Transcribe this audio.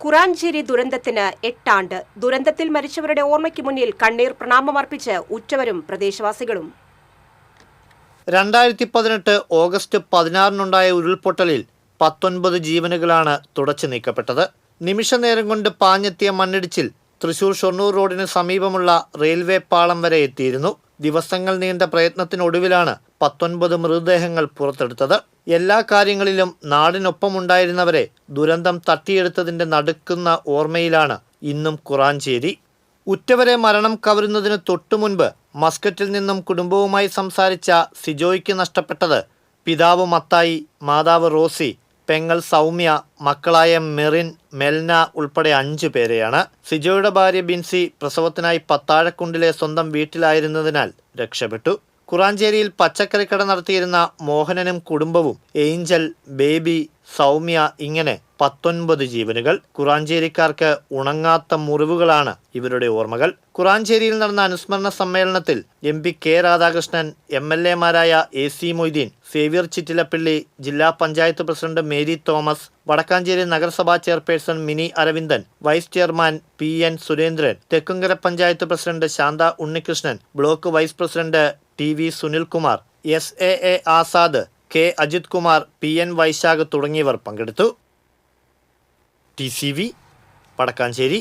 കുറാഞ്ചേരി ദുരന്തത്തിന് 8 ആണ്ട്. ദുരന്തത്തിൽ മരിച്ചവരുടെ ഓർമ്മയ്ക്ക് മുന്നിൽ കണ്ണീർ പ്രണാമമർപ്പിച്ച് ഉറ്റവരും പ്രദേശവാസികളും. 2018 ഓഗസ്റ്റ് 16-നുണ്ടായ ഉരുൾപൊട്ടലിൽ 19 ജീവനുകളാണ് തുടച്ചു നീക്കപ്പെട്ടത്. നിമിഷനേരം കൊണ്ട് പാഞ്ഞെത്തിയ മണ്ണിടിച്ചിൽ തൃശൂർ ഷൊർണൂർ റോഡിന് സമീപമുള്ള റെയിൽവേ പാളം വരെ എത്തിയിരുന്നു. ദിവസങ്ങൾ നീണ്ട പ്രയത്നത്തിനൊടുവിലാണ് 19 മൃതദേഹങ്ങൾ പുറത്തെടുത്തത്. എല്ലാ കാര്യങ്ങളിലും നാടിനൊപ്പമുണ്ടായിരുന്നവരെ ദുരന്തം തട്ടിയെടുത്തതിന്റെ നടുക്കുന്ന ഓർമ്മയിലാണ് ഇന്നും കുറാഞ്ചേരി. ഉറ്റവരെ മരണം കവരുന്നതിന് തൊട്ടുമുൻപ് മസ്കറ്റിൽ നിന്നും കുടുംബവുമായി സംസാരിച്ച സിജോയ്ക്ക് നഷ്ടപ്പെട്ടത് പിതാവ് മത്തായി, മാതാവ് റോസി, പെങ്ങൾ സൗമ്യ, മക്കളായ മെറിൻ, മെൽന ഉൾപ്പെടെ 5 പേരെയാണ്. സിജോയുടെ ഭാര്യ ബിൻസി പ്രസവത്തിനായി പത്താഴക്കുണ്ടിലെ സ്വന്തം വീട്ടിലായിരുന്നതിനാൽ രക്ഷപ്പെട്ടു. കുറാഞ്ചേരിയിൽ പച്ചക്കറിക്കട നടത്തിയിരുന്ന മോഹനനും കുടുംബവും, ഏഞ്ചൽ, ബേബി, സൗമ്യ ഇങ്ങനെ 19 ജീവനുകൾ. കുറാഞ്ചേരിക്കാർക്ക് ഉണങ്ങാത്ത മുറിവുകളാണ് ഇവരുടെ ഓർമ്മകൾ. കുറാഞ്ചേരിയിൽ നടന്ന അനുസ്മരണ സമ്മേളനത്തിൽ MP കെ രാധാകൃഷ്ണൻ, MLA മാരായ AC മൊയ്തീൻ, സേവ്യർ ചിറ്റിലപ്പിള്ളി, ജില്ലാ panchayat president Mary Thomas, Vadakkanchery നഗരസഭാ chairperson Mini Aravindan, vice chairman PN Surendran, Thekkumkara panchayat president Shantha Unnikrishnan, block vice president TV Sunilkumar, SAA Azad, K Ajith Kumar, PN Vaishakh തുടങ്ങിയവർ പങ്കെടുത്തു. TCV വടക്കാഞ്ചേരി.